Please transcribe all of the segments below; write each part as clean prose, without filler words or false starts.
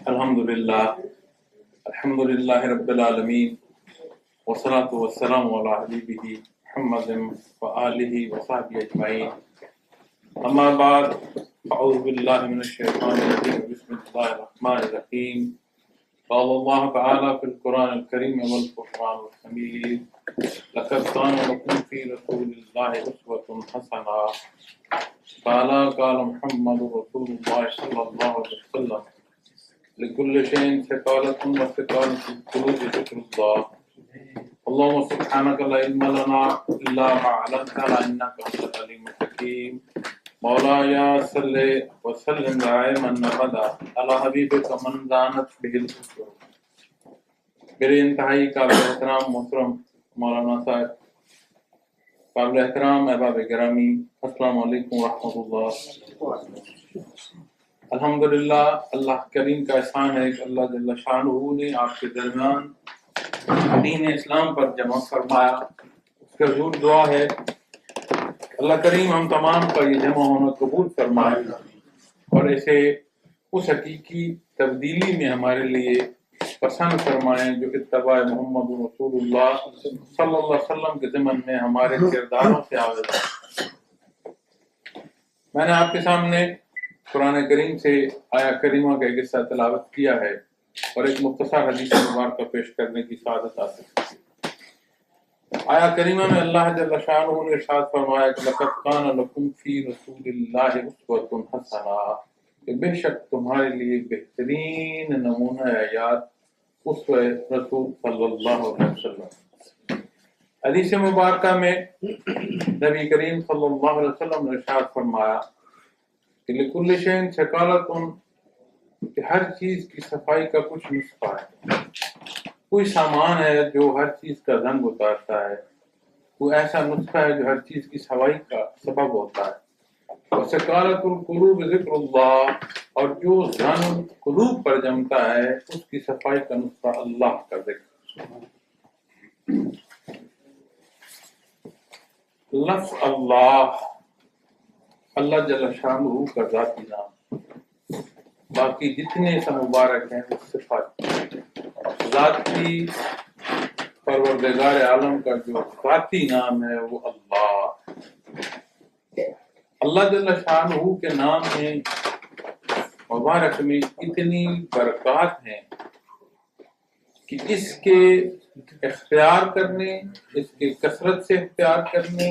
الحمدللہ رب العالمین والصلاة والسلام علی حبیبہ محمد وآلہ وصحبہ اجمعین، اما بعد، اعوذ باللہ من الشیطان الرجیم، بسم اللہ الرحمن الرحیم۔ قال اللہ تعالی فی القرآن الکریم والفرقان الحمید، لقد کان لکم فی رسول اللہ اسوۃ حسنہ، قال محمد رسول اللہ صلی اللہ علیہ وسلم، لكل شيء ثقالة وثقالة القلوب ذكر الله، اللهم سبحانك لا علم لنا إلا ما علمتنا إنك أنت العليم الحكيم، مولاي صل وسلم دائما أبدا على حبيبك من دانت به الأسر۔ میرے انتہائی قابل احترام محترم مولانا صاحب، قابل احترام احباب گرامی، السلام علیکم ورحمۃ اللہ۔ الحمدللہ، اللہ کریم کا احسان ہے کہ اللہ جل شانہ نے آپ کے درمیان دین اسلام پر جمع فرمایا۔ اس کا حضور دعا ہے اللہ کریم ہم تمام کا یہ جمع ہونا قبول فرمائے اور اسے اس حقیقی تبدیلی میں ہمارے لیے پسند فرمائیں جو اتباع محمد رسول اللہ صلی اللہ علیہ وسلم کے ضمن میں ہمارے کرداروں سے آویز ہے۔ میں نے آپ کے سامنے قرآن کریم سے آیا کریمہ کا ایک حصہ تلاوت کیا ہے اور ایک مختصر حدیث مبارکہ پیش کرنے کی سعادت حاصل کی۔ آیا کریمہ میں اللہ جل شانہ نے ارشاد فرمایا کہ لقد کان لکم فی رسول اللہ اسوۃ حسنہ، کہ بے شک تمہارے لیے بہترین نمونہ حیات اسوہ رسول صلی اللہ علیہ وسلم۔ حدیث مبارکہ میں نبی کریم صلی اللہ علیہ وسلم نے ارشاد فرمایا کہ لکل شیء ثقالۃ، کہ ہر چیز کی صفائی کا کچھ نسخہ ہے، کوئی سامان ہے جو ہر چیز کا رنگ اتارتا ہے، کوئی ایسا نسخہ ہے جو ہر چیز کی صفائی کا سبب ہوتا ہے۔ وثقالۃ القلوب ذکر اللہ، اور جو رنگ قلوب پر جمتا ہے اس کی صفائی کا نسخہ اللہ کا ذکر۔ لفظ اللہ، اللہ جل شانہ کا ذاتی نام، باقی جتنے اسم مبارک ہیں وہ صفات۔ ذاتی پروردگار عالم کا جو ذاتی نام ہے وہ اللہ۔ اللہ جل شانہ کے نام میں مبارک میں اتنی برکات ہیں کہ اس کے اختیار کرنے، اس کے کثرت سے اختیار کرنے،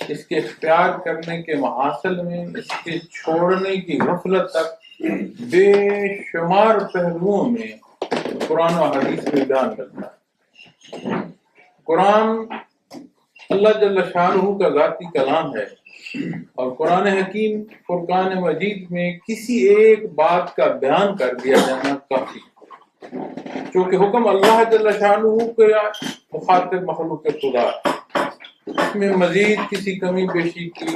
اس کے اختیار کرنے کے محاصل میں، اس کے چھوڑنے کی غفلت تک بے شمار پہلوؤں میں قرآن و حدیث میں بیان کرتا ہے۔ قرآن اللہ جل شانہ کا ذاتی کلام ہے اور قرآن حکیم فرقان مجید میں کسی ایک بات کا بیان کر دیا جانا کافی، چونکہ حکم اللہ جل شانہ کے مخاطب مخلوق خدا، اس میں مزید کسی کمی بیشی کی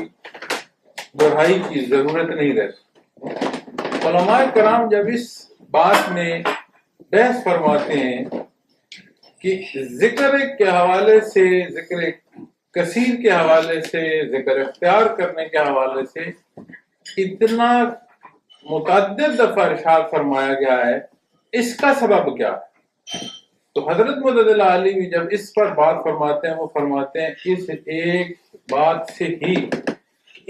بڑھائی کی ضرورت نہیں رہتی۔ علماء کرام جب اس بات میں بحث فرماتے ہیں کہ ذکر کے حوالے سے، ذکر کثیر کے حوالے سے، ذکر اختیار کرنے کے حوالے سے اتنا متعدد دفعہ ارشاد فرمایا گیا ہے، اس کا سبب کیا ہے؟ تو حضرت مدد علی بھی جب اس پر بات فرماتے ہیں، وہ فرماتے ہیں اس ایک بات سے ہی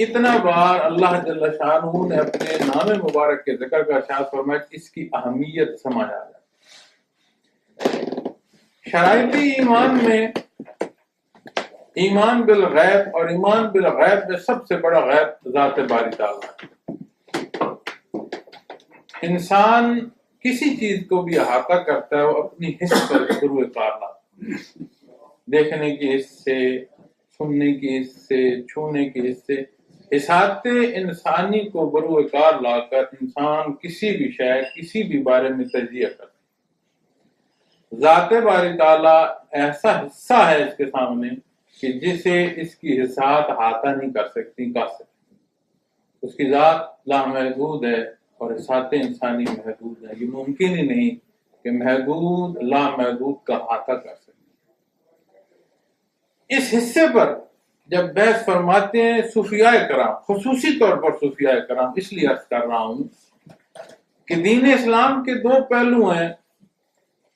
اتنا بار اللہ جل شانہ نے اپنے نام مبارک کے ذکر کا ارشاد فرمایا کہ اس کی اہمیت سمجھ آ جائے۔ شرائطی ایمان میں ایمان بالغیب، اور ایمان بالغیب میں سب سے بڑا غیب ذات باری تعالیٰ ہے۔ انسان کسی چیز کو بھی احاطہ کرتا ہے وہ اپنی حس پر بروئے کار لاتا ہے، دیکھنے کی حس سے، سننے کی حس سے، چھونے کی حس سے، احاطے انسانی کو بروئے کار لا کر انسان کسی بھی شے، کسی بھی بارے میں تجزیہ کرتا ہے۔ ذات باری تعالیٰ ایسا حصہ ہے اس کے سامنے کہ جسے اس کی حسات احاطہ نہیں کر سکتی، اس کی ذات لامحدود ہے اور حسات انسانی محدود ہیں۔ یہ ممکن ہی نہیں کہ محدود لامحدود کا احاطہ کر سکے۔ اس حصے پر جب بحث فرماتے ہیں صوفیاء کرام، خصوصی طور پر صوفیاء کرام، اس لیے عرض کر رہا ہوں کہ دین اسلام کے دو پہلو ہیں.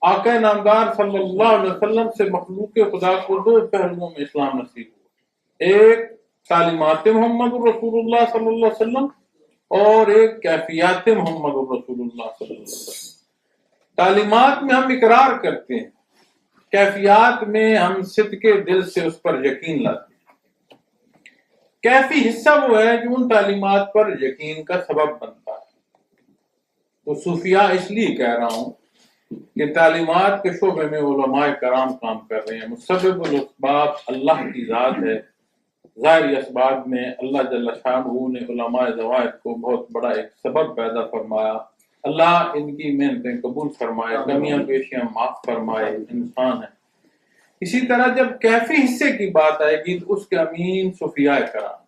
آقا نامدار صلی اللہ علیہ وسلم سے مخلوق خدا کو دو پہلوؤں میں اسلام نصیب ہوا. ایک تعلیمات محمد رسول اللہ صلی اللہ علیہ وسلم اور ایک کیفیات محمد رسول اللہ صلی اللہ علیہ وسلم. تعلیمات میں ہم اقرار کرتے ہیں، کیفیات میں ہم صدق دل سے اس پر یقین لاتے ہیں. کیفی حصہ وہ ہے جو ان تعلیمات پر یقین کا سبب بنتا ہے. تو صوفیاء اس لیے کہہ رہا ہوں کہ تعلیمات کے شعبے میں علماء کرام کام کر رہے ہیں. مسبب الاسباب اللہ کی ذات ہے. ظاہری اسباب میں اللہ جل شانہ نے علماء زوائد کو بہت بڑا ایک سبب پیدا فرمایا. اللہ ان کی محنتیں قبول فرمائے، کمیاں پیشیاں معاف فرمائے. انسان ہے. اسی طرح جب کیفی حصے کی بات آئے گی تو اس کے امین صوفیاء کرام.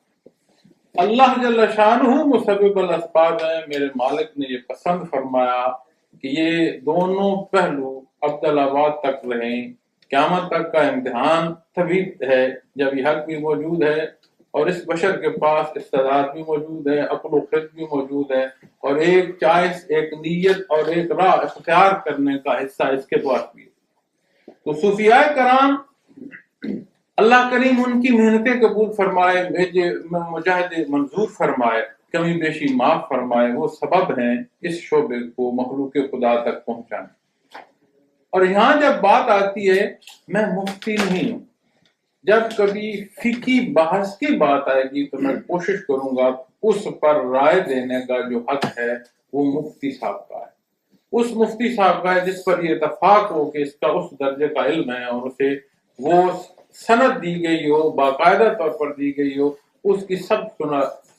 اللہ جل شانہ مسبب الاسباب ہیں. میرے مالک نے یہ پسند فرمایا کہ یہ دونوں پہلو ابدالآباد تک رہیں. قیامت تک کا امتحان تبھی ہے جب یہ حق بھی موجود ہے اور اس بشر کے پاس استعداد بھی موجود ہے، عقل و خرد بھی موجود ہے، اور ایک چوائس، ایک نیت اور ایک راہ اختیار کرنے کا حصہ اس کے پاس بھی ہے. تو صوفیاء کرام اللہ کریم ان کی محنتیں قبول فرمائے، مجاہدے منظور فرمائے، کمی بیشی معاف فرمائے. وہ سبب ہیں اس شعبے کو مخلوق خدا تک پہنچانے. اور یہاں جب بات آتی ہے، میں مفتی نہیں ہوں. جب کبھی فقہی بحث کی بات آئے گی تو میں کوشش کروں گا اس پر رائے دینے کا جو حق ہے وہ مفتی صاحب کا ہے. اس مفتی صاحب کا ہے جس پر یہ اتفاق ہو کہ اس کا اس درجے کا علم ہے اور اسے وہ سند دی گئی ہو، باقاعدہ طور پر دی گئی ہو، اس کی سب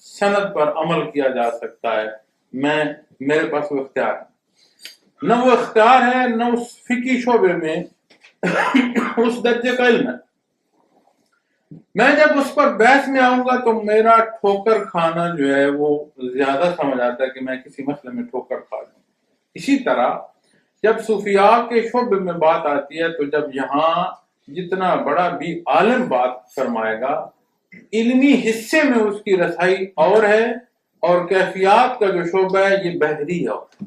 سند پر عمل کیا جا سکتا ہے. میرے پاس وہ اختیار ہے، نہ وہ اختیار ہے نہ اس فقہی شعبے میں اس درجے کا علم ہے. میں جب اس پر بحث میں آؤں گا تو میرا ٹھوکر کھانا جو ہے وہ زیادہ سمجھ آتا ہے کہ میں کسی مسئلے میں ٹھوکر کھا جاؤں. اسی طرح جب صوفیاء کے شعبے میں بات آتی ہے تو جب یہاں جتنا بڑا بھی عالم بات فرمائے گا، علمی حصے میں اس کی رسائی اور ہے، اور کیفیات کا جو شعبہ ہے یہ بحری ہے.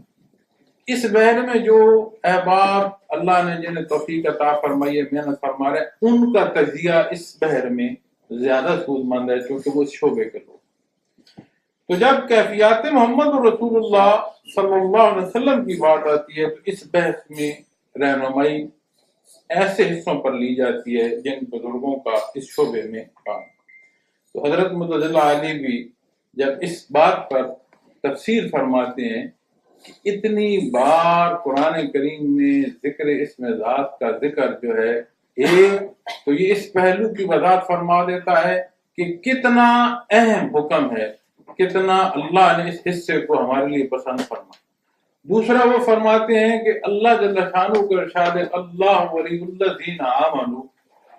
اس بحر میں جو احباب اللہ نے جنہیں توفیق عطا فرمائی ہے، محنت فرما رہے ہیں، ان کا تجزیہ اس بحر میں زیادہ سود مند ہے کیونکہ وہ اس شعبے کے لوگ. تو جب کیفیات محمد رسول اللہ صلی اللہ علیہ وسلم کی بات آتی ہے تو اس بحث میں رہنمائی ایسے حصوں پر لی جاتی ہے جن بزرگوں کا اس شعبے میں کام. تو حضرت متضلع علی بھی جب اس بات پر تفسیر فرماتے ہیں کہ اتنی بار قرآن کریم میں ذکر اسم ذات کا ذکر جو ہے ایک، تو یہ اس پہلو کی وضاحت فرما دیتا ہے کہ کتنا اہم حکم ہے، کتنا اللہ نے اس حصے کو ہمارے لیے پسند فرمایا. دوسرا وہ فرماتے ہیں کہ اللہ جل شانہ کا ارشاد ہے، اللہ ولی الذین آمنوا،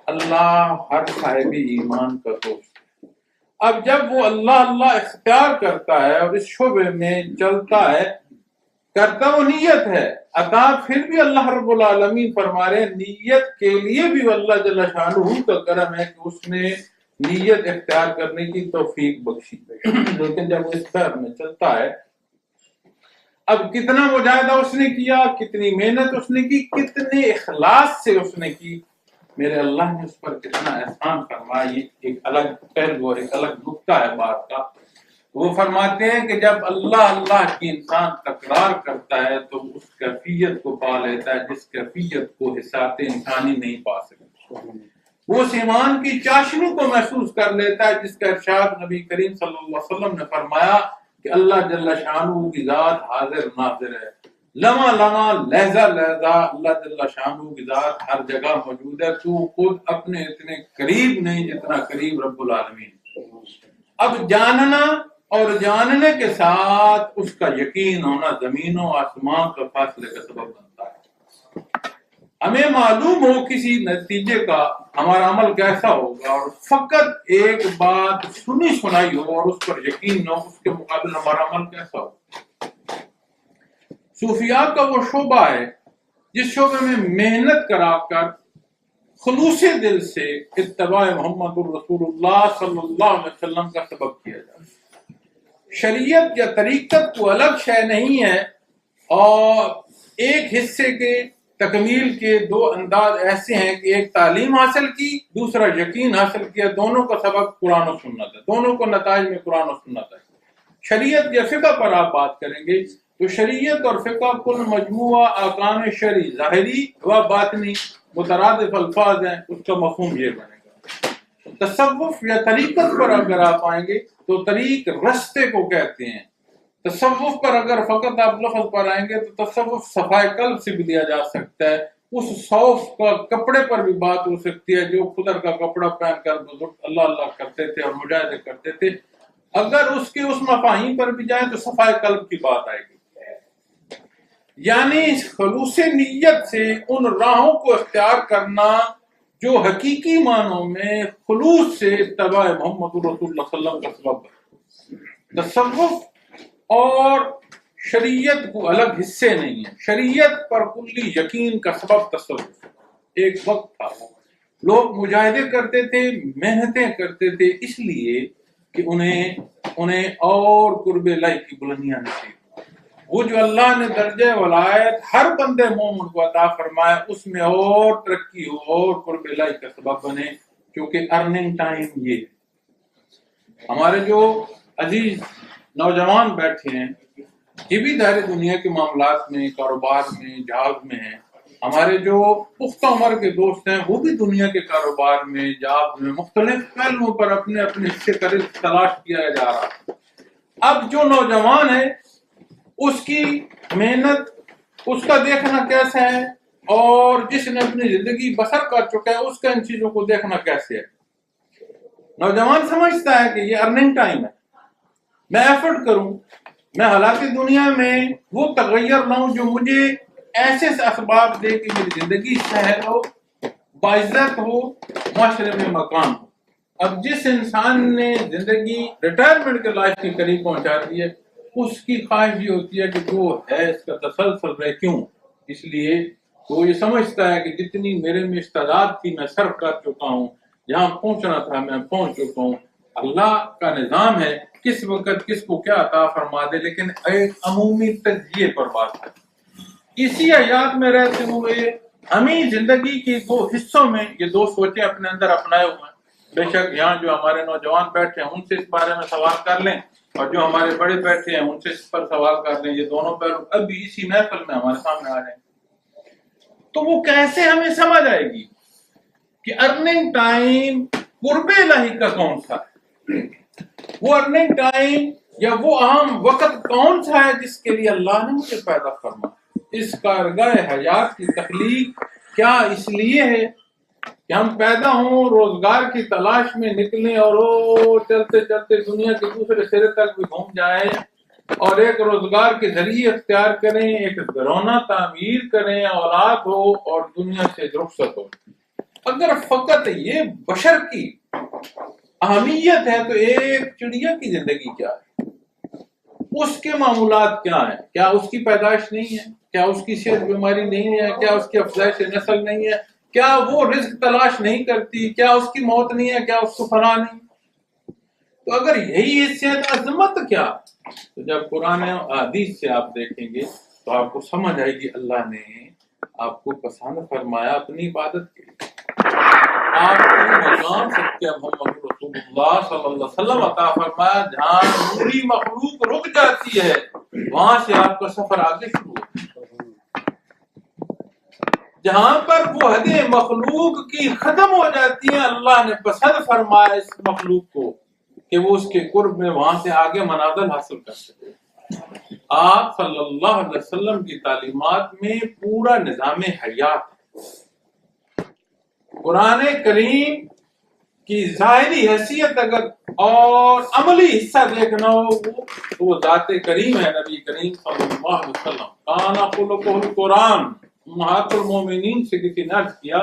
اللہ ہر صاحب ایمان کا دوست. اب جب وہ اللہ اختیار کرتا ہے اور اس شعبے میں چلتا ہے، کرتا وہ نیت ہے. عطا پھر بھی اللہ رب العالمین فرما رہے ہیں، نیت کے لیے بھی اللہ جل شانہ کا کرم ہے کہ اس نے نیت اختیار کرنے کی توفیق بخشی. لیکن جب وہ اس پر میں چلتا ہے، اب کتنا مجاہدہ اس نے کیا، کتنی محنت اس نے کی، کتنے اخلاص سے اس نے کی، میرے اللہ نے اس پر کتنا احسان فرمایا. یہ ایک الگ پہلو اور ایک الگ نقطہ ہے بات کا. وہ فرماتے ہیں کہ جب اللہ کی انسان تکرار کرتا ہے تو اس کیفیت کو پا لیتا ہے جس کیفیت کو حساب انسانی نہیں پا سکتا. وہ اس ایمان کی چاشنی کو محسوس کر لیتا ہے جس کا ارشاد نبی کریم صلی اللہ علیہ وسلم نے فرمایا کہ اللہ جل شانہ کی ذات حاضر ناظر ہے. لمحہ لمحہ لہجہ لہجہ اللہ جل شانہ کی ذات ہر جگہ موجود ہے. تو خود اپنے اتنے قریب نہیں جتنا قریب رب العالمین. اب جاننا اور جاننے کے ساتھ اس کا یقین ہونا زمین و آسمان کا فاصلے کا سبب بنتا ہے. ہمیں معلوم ہو کسی نتیجے کا ہمارا عمل کیسا ہوگا، اور فقط ایک بات سنی سنائی ہو اور اس پر یقین نہ ہو، اس کے مقابل ہمارا عمل کیسا ہوگا. صوفیاء کا وہ شعبہ ہے جس شعبے میں محنت کرا کر خلوص دل سے اتباع محمد الرسول اللہ صلی اللہ علیہ وسلم کا سبب کیا جائے۔ شریعت یا طریقت کو الگ شے نہیں ہے، اور ایک حصے کے تکمیل کے دو انداز ایسے ہیں کہ ایک تعلیم حاصل کی، دوسرا یقین حاصل کیا، دونوں کا سبب قرآن و سنت ہے، دونوں کو نتائج میں قرآن و سنت ہے۔ شریعت یا فقہ پر آپ بات کریں گے تو شریعت اور فقہ کل مجموعہ احکام شرعی ظاہری و باطنی مترادف الفاظ ہیں، اس کا مفہوم یہ بنے گا۔ تصوف یا طریقت پر اگر آپ آئیں گے تو طریق رستے کو کہتے ہیں۔ تصوف پر اگر فقط آپ لفظ پر آئیں گے تو تصوف صفائے قلب سے بھی لیا جا سکتا ہے، اس صوف کا کپڑے پر بھی بات ہو سکتی ہے جو خضر کا کپڑا پہن کر بزرگ اللہ اللہ کرتے تھے اور مجاہدے کرتے تھے۔ اگر اس کے اس مفاہیم پر بھی جائیں تو صفائے قلب کی بات آئے گی، یعنی خلوص نیت سے ان راہوں کو اختیار کرنا جو حقیقی معنوں میں خلوص سے اتباع محمد رسول اللہ صلی اللہ علیہ وسلم کا سبب ہے۔ تصوف اور شریعت کو الگ حصے نہیں ہیں، شریعت پر کلی یقین کا سبب تصوف۔ ایک وقت تھا لوگ مجاہدے کرتے تھے، محنتیں کرتے تھے، اس لیے کہ انہیں اور قرب الہی کی بلندیاں نصیب۔ وہ جو اللہ نے درجہ ولایت ہر بندے مومن کو عطا فرمایا، اس میں اور ترقی ہو اور قرب الہی کا سبب بنے، کیونکہ ارننگ ٹائم یہ ہے۔ ہمارے جو عزیز نوجوان بیٹھے ہیں یہ بھی دائرے دنیا کے معاملات میں، کاروبار میں، جہاز میں ہیں۔ ہمارے جو پختہ عمر کے دوست ہیں وہ بھی دنیا کے کاروبار میں، جہاز میں، مختلف پہلوؤں پر اپنے اپنے حصے کا رزق تلاش کیا جا رہا ہے۔ اب جو نوجوان ہے اس کی محنت، اس کا دیکھنا کیسا ہے، اور جس نے اپنی زندگی بسر کر چکا ہے اس کا ان چیزوں کو دیکھنا کیسے ہے۔ نوجوان سمجھتا ہے کہ یہ ارننگ ٹائم ہے، میں ایفرٹ کروں، میں حالات دنیا میں وہ تغیر لاؤں جو مجھے ایسے اسباب دے کہ میری زندگی سہل ہو، باعزت ہو، معاشرے میں مقام ہو۔ اب جس انسان نے زندگی ریٹائرمنٹ کے لائف کے قریب پہنچا دی ہے، اس کی خواہش یہ ہوتی ہے کہ جو ہے اس کا تسلسل رہے۔ کیوں؟ اس لیے وہ یہ سمجھتا ہے کہ جتنی میرے میں استعداد تھی میں صرف کر چکا ہوں، جہاں پہنچنا تھا میں پہنچ چکا ہوں۔ اللہ کا نظام ہے کس وقت کس کو کیا عطا فرما دے، لیکن ایک عمومی تجزیے پر بات ہے۔ اسی حیات میں رہتے ہوئے ہمیں زندگی کی دو حصوں میں یہ دو سوچیں اپنے اندر اپنائے ہوئے ہیں۔ بے شک یہاں جو ہمارے نوجوان بیٹھے ہیں ان سے اس بارے میں سوال کر لیں، اور جو ہمارے بڑے بیٹھے ہیں ان سے اس پر سوال کر لیں، یہ دونوں پہلو ابھی اسی محفل میں ہمارے سامنے آ رہے ہیں۔ تو وہ کیسے ہمیں سمجھ آئے گی کہ ارننگ ٹائم قرب الہی کا کون سا ہے، وہ ارننگ ٹائم یا وہ اہم وقت کون سا ہے جس کے لیے اللہ نے مجھے پیدا فرمایا۔ اس کارگاہ حیات کی تخلیق کیا اس لیے ہے کہ ہم پیدا ہوں، روزگار کی تلاش میں نکلیں اور وہ چلتے چلتے دنیا کے دوسرے سرے تک بھی گھوم جائیں اور ایک روزگار کے ذریعے اختیار کریں، ایک گھرانہ تعمیر کریں، اولاد ہو اور دنیا سے رخصت ہو۔ اگر فقط یہ بشر کی اہمیت ہے تو ایک چڑیا کی زندگی کیا ہے، اس کے معمولات کیا ہیں؟ کیا اس کی پیدائش نہیں ہے؟ کیا اس کی صحت بیماری نہیں ہے؟ کیا اس کی افزائش نسل نہیں ہے؟ کیا وہ رزق تلاش نہیں کرتی؟ کیا اس کی موت نہیں ہے؟ کیا اس کو فنا نہیں؟ تو اگر یہی حیثیت عظمت کیا، تو جب قرآن و حدیث سے آپ دیکھیں گے تو آپ کو سمجھ آئے گی اللہ نے آپ کو پسند فرمایا اپنی عبادت کے لیے، آپ کو مقام سچے محمد رسول اللہ صلی اللہ علیہ وسلم عطا فرمایا، جہاں نوری مخلوق رک جاتی ہے وہاں سے آپ کا سفر آگے شروع ہوتا ہے۔ جہاں پر وہ حدیں مخلوق کی ختم ہو جاتی ہیں، اللہ نے پسند فرمایا اس مخلوق کو کہ وہ اس کے قرب میں وہاں سے آگے منازل حاصل کر سکے۔ آپ صلی اللہ علیہ وسلم کی تعلیمات میں پورا نظام حیات ہے۔ قرآن کریم کی ظاہری حیثیت اگر اور عملی حصہ دیکھنا ہو تو وہ ذات کریم ہے، نبی کریم صلی اللہ علیہ وسلم۔ کانا خلقہ القرآن، امہات المومنین سے کسی نے عرض کیا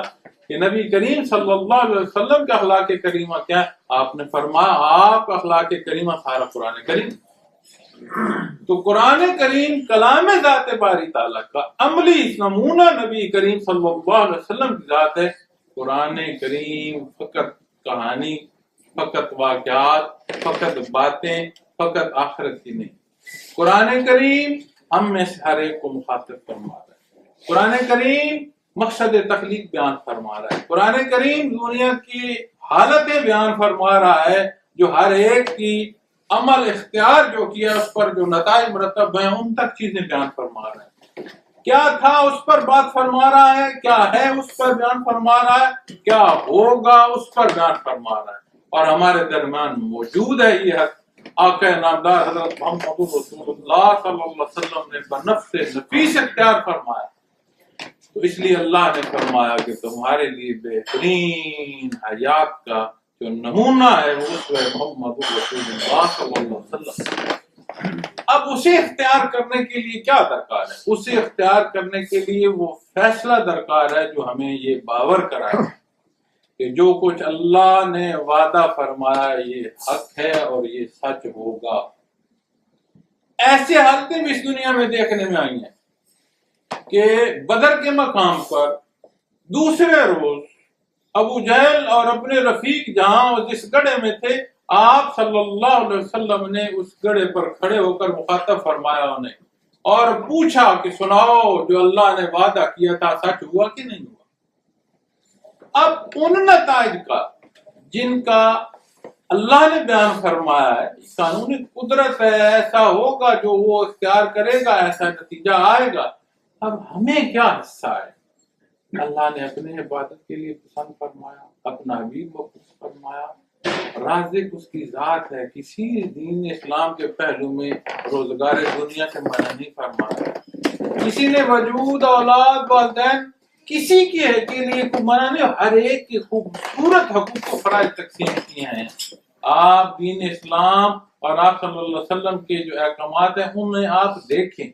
کہ نبی کریم صلی اللہ علیہ وسلم کا اخلاق کریمہ کیا ہے؟ آپ نے فرمایا آپ کا اخلاق کریمہ سارا قرآن کریم۔ تو قرآن کریم کلام ذات باری تعالیٰ کا عملی نمونہ نبی کریم صلی اللہ علیہ وسلم کی ذات ہے۔ قرآن کریم فقط کہانی، فقط واقعات، فقط باتیں، فقط آخرت کی نہیں. قرآن کریم ہم میں سے ہر ایک کو مخاطب فرما رہا ہے. قرآن کریم مقصد تخلیق بیان فرما رہا ہے. قرآن کریم دنیا کی حالتیں بیان فرما رہا ہے، جو ہر ایک کی عمل اختیار جو کیا اس پر جو نتائج مرتب ہیں ان تک چیزیں بیان فرما رہا ہے. کیا تھا اس پر بات فرما رہا ہے، کیا ہے اس پر بیان فرما رہا ہے، کیا ہوگا اس پر بیان فرما رہا ہے. اور ہمارے درمیان موجود ہے یہ حق. آقا نامدار حضرت محمد رسول اللہ صلی اللہ علیہ وسلم نے بنفس نفیس اختیار فرمایا. تو اس لیے اللہ نے فرمایا کہ تمہارے لیے بہترین حیات کا جو نمونہ ہے وہ اسوہ محمد رسول اللہ صلی اللہ علیہ وسلم. اب اسے اختیار کرنے کے لیے کیا درکار ہے؟ اسے اختیار کرنے کے لیے وہ فیصلہ درکار ہے جو ہمیں یہ باور کرائے کہ جو کچھ اللہ نے وعدہ فرمایا یہ حق ہے اور یہ سچ ہوگا. ایسے حالتیں بھی اس دنیا میں دیکھنے میں آئی ہیں کہ بدر کے مقام پر دوسرے روز ابو جہل اور اپنے رفیق جہاں جس گڑھے میں تھے، آپ صلی اللہ علیہ وسلم نے اس گڑھے پر کھڑے ہو کر مخاطب فرمایا انہیں اور پوچھا کہ سناؤ جو اللہ نے وعدہ کیا تھا سچ ہوا کہ نہیں ہوا. اب ان نتائج کا جن کا اللہ نے بیان فرمایا ہے، قانونی قدرت ہے، ایسا ہوگا جو وہ اختیار کرے گا ایسا نتیجہ آئے گا. اب ہمیں کیا حصہ ہے؟ اللہ نے اپنے عبادت کے لیے پسند فرمایا، اپنا حبیب کو پسند فرمایا. رازق اس کی ذات ہے. کسی دین اسلام کے پہلو میں روزگار دنیا سے منع نہیں فرمایا. کسی نے وجود، اولاد، والدین کسی کے لیے کوئی منع نہیں. ہر ایک کی خوبصورت حقوق و فرائض تقسیم کیے ہیں. آپ دین اسلام اور آپ صلی اللہ علیہ وسلم کے جو احکامات ہیں ان میں آپ دیکھیں.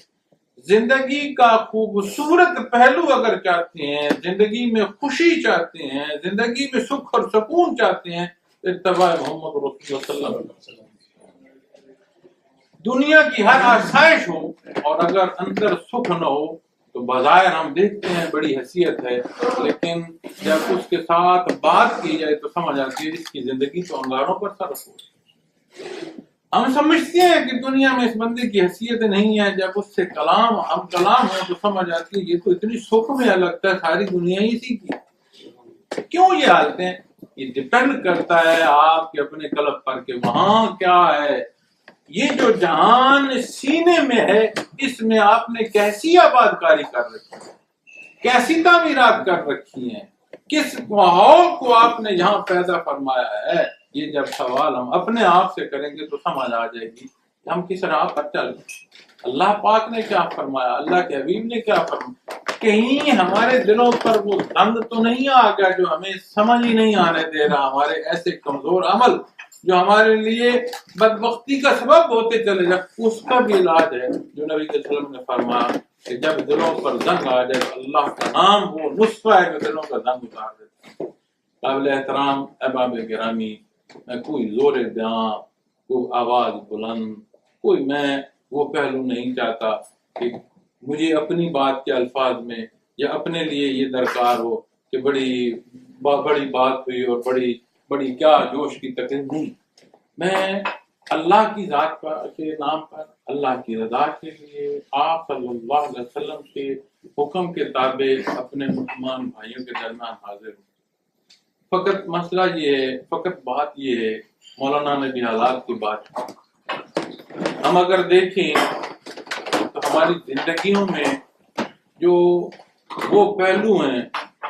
زندگی کا خوبصورت پہلو اگر چاہتے ہیں، زندگی میں خوشی چاہتے ہیں، زندگی میں سکھ اور سکون چاہتے ہیں، اتباع محمد رسول اللہ صلی اللہ علیہ وسلم. دنیا کی ہر آسائش ہو اور اگر اندر سکھ نہ ہو تو بظاہر ہم دیکھتے ہیں بڑی حیثیت ہے، لیکن جب اس کے ساتھ بات کی جائے تو سمجھ آتی ہے اس کی زندگی تو انگاروں پر صرف ہو. ہم سمجھتے ہیں کہ دنیا میں اس بندے کی حیثیت نہیں ہے. جب اس سے کلام ہو تو سمجھ آتی ہے یہ تو اتنی سکھ میں لگتا ہے ساری دنیا ہی اسی کی. کیوں یہ حالتیں؟ یہ ڈپینڈ کرتا ہے آپ کے اپنے قلب پر کہ وہاں کیا ہے. یہ جو جہان سینے میں ہے اس میں آپ نے کیسی آباد کاری کر رکھی ہے، کیسی تعمیرات کر رکھی ہیں، کس ماحول کو آپ نے یہاں پیدا فرمایا ہے. یہ جب سوال ہم اپنے آپ سے کریں گے تو سمجھ آ جائے گی کہ ہم کس راہ پر چل رہے ہیں. اللہ پاک نے کیا فرمایا، اللہ کے حبیب نے کیا فرمایا. کہیں ہمارے دلوں پر وہ رنگ تو نہیں آ گیا جو ہمیں سمجھ ہی نہیں آنے دے رہا. ہمارے ایسے کمزور عمل جو ہمارے لیے بدبختی کا سبب ہوتے چلے جائے، اس کا بھی علاج ہے جو نبی صلی اللہ علیہ وسلم نے فرمایا کہ جب دلوں پر زنگ آ جائے تو اللہ کا نام وہ نسخہ ہے جو دلوں کا زنگ اتار دیتا ہے. قابل احترام احباب گرامی، میں کوئی زور بیاں، کوئی آواز بلند، کوئی میں وہ پہلو نہیں چاہتا کہ مجھے اپنی بات کے الفاظ میں یا اپنے لیے یہ درکار ہو کہ بڑی بات ہوئی اور بڑی کیا جوش کی تقریر. نہیں، میں اللہ کی ذات کے نام پر، اللہ کی رضا کے لیے آپ صلی اللہ علیہ وسلم کے حکم کے تابع اپنے مسلمان بھائیوں کے درمیان حاضر ہوں. فقط مسئلہ یہ ہے، فقط بات یہ ہے، مولانا نے بھی حالات کی بات کی. ہم اگر دیکھیں تو ہماری زندگیوں میں جو وہ پہلو ہیں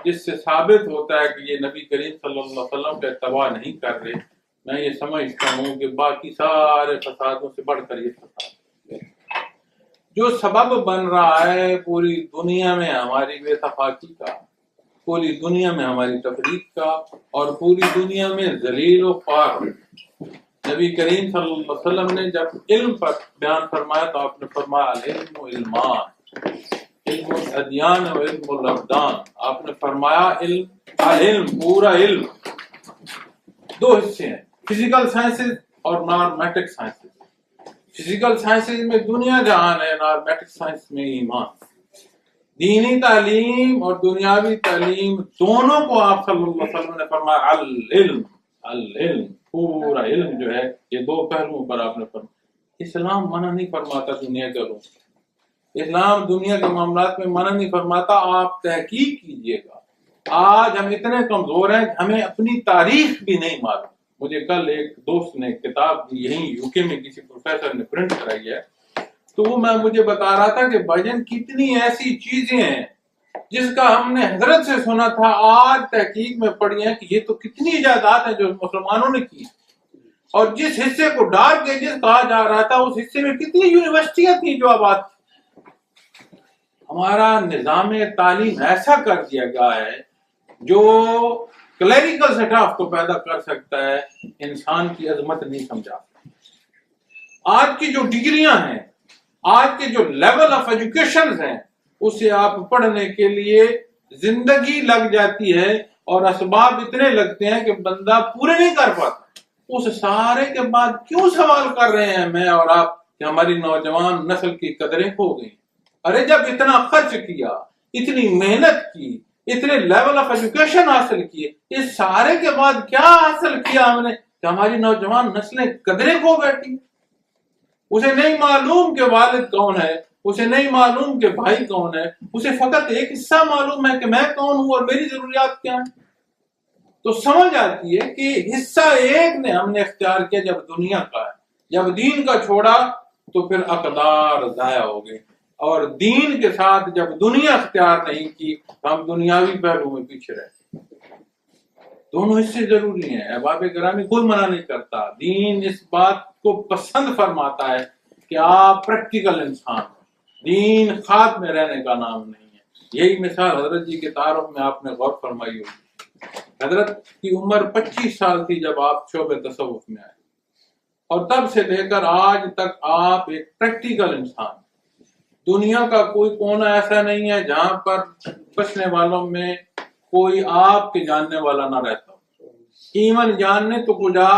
جس سے ثابت ہوتا ہے کہ یہ نبی کریم صلی اللہ علیہ وسلم کا اتباع نہیں کر رہے، میں یہ سمجھتا ہوں کہ باقی سارے فسادوں سے بڑھ کر یہ فساد جو سبب بن رہا ہے پوری دنیا میں ہماری بے اتفاقی کا، پوری دنیا میں ہماری تفریق کا، اور پوری دنیا میں ذلیل و خوار. نبی کریم صلی اللہ علیہ وسلم نے جب علم پر بیان فرمایا تو آپ نے فرمایا العلم و علمان، علم الادیان و علم الابدان. آپ نے فرمایا علم پورا علم دو حصے ہیں، فزیکل سائنسز اور نارمیٹک سائنسز. فزیکل سائنسز میں دنیا جہان ہے، نارمیٹک سائنس میں ایمان. دینی تعلیم اور دنیاوی تعلیم دونوں کو آپ صلی اللہ علیہ وسلم نے فرمایا العلم، العلم، پورا علم جو ہے یہ دو پہلوؤں پر آپ نے فرمایا۔ اسلام منع نہیں فرماتا دنیا کے علوم، اسلام دنیا کے معاملات میں منع نہیں فرماتا، آپ تحقیق کیجئے گا۔ آج ہم اتنے کمزور ہیں کہ ہمیں اپنی تاریخ بھی نہیں معلوم۔ مجھے کل ایک دوست نے کتاب یہیں یو کے میں کسی پروفیسر نے پرنٹ کرائی ہے، تو وہ مجھے بتا رہا تھا کہ بھائی کتنی ایسی چیزیں ہیں جس کا ہم نے حضرت سے سنا تھا، آج تحقیق میں پڑھی ہیں کہ یہ تو کتنی ایجادات ہیں جو مسلمانوں نے کی، اور جس حصے کو ڈارک ایجز کہا جا رہا تھا اس حصے میں کتنی یونیورسٹیاں تھیں جو آباد تھیں۔ ہمارا نظام تعلیم ایسا کر دیا گیا ہے جو کلیریکل سٹاف کو پیدا کر سکتا ہے، انسان کی عظمت نہیں سمجھا۔ آج کی جو ڈگریاں ہیں، آج کے جو لیول آف ایجوکیشن ہیں، اسے آپ پڑھنے کے لیے زندگی لگ جاتی ہے اور اسباب اتنے لگتے ہیں کہ بندہ پورے نہیں کر پاتا۔ اس سارے کے بعد کیوں سوال کر رہے ہیں میں اور آپ کہ ہماری نوجوان نسل کی قدریں کھو گئی؟ ارے جب اتنا خرچ کیا، اتنی محنت کی، اتنے لیول آف ایجوکیشن حاصل کیے، اس سارے کے بعد کیا حاصل کیا ہم نے کہ ہماری نوجوان نسلیں قدریں کھو بیٹھی؟ اسے نہیں معلوم کہ والد کون ہے، اسے نہیں معلوم کہ بھائی کون ہے، اسے فقط ایک حصہ معلوم ہے کہ میں کون ہوں اور میری ضروریات کیا ہیں۔ تو سمجھ آتی ہے کہ حصہ ایک نے ہم نے اختیار کیا جب دنیا کا ہے، جب دین کا چھوڑا تو پھر اقدار ضائع ہو گئے، اور دین کے ساتھ جب دنیا اختیار نہیں کی تو ہم دنیاوی پہلو میں پیچھے رہے۔ دونوں حصے ضروری ہیں، احباب گرامی، کوئی منع نہیں کرتا، دین اس بات کو پسند فرماتا ہے کہ آپ پریکٹیکل انسان ہیں، دین خواب میں رہنے کا نام نہیں ہے۔ یہی مثال حضرت جی کے تعارف میں آپ نے غور فرمائی ہوگی۔ حضرت کی عمر 25 سال تھی جب آپ شعبہ تصوف میں آئے، اور تب سے لے کر آج تک آپ ایک پریکٹیکل انسان۔ دنیا کا کوئی کونا ایسا نہیں ہے جہاں پر بچنے والوں میں کوئی آپ کے جاننے والا نہ رہتا ہو، ایون جاننے تو کجا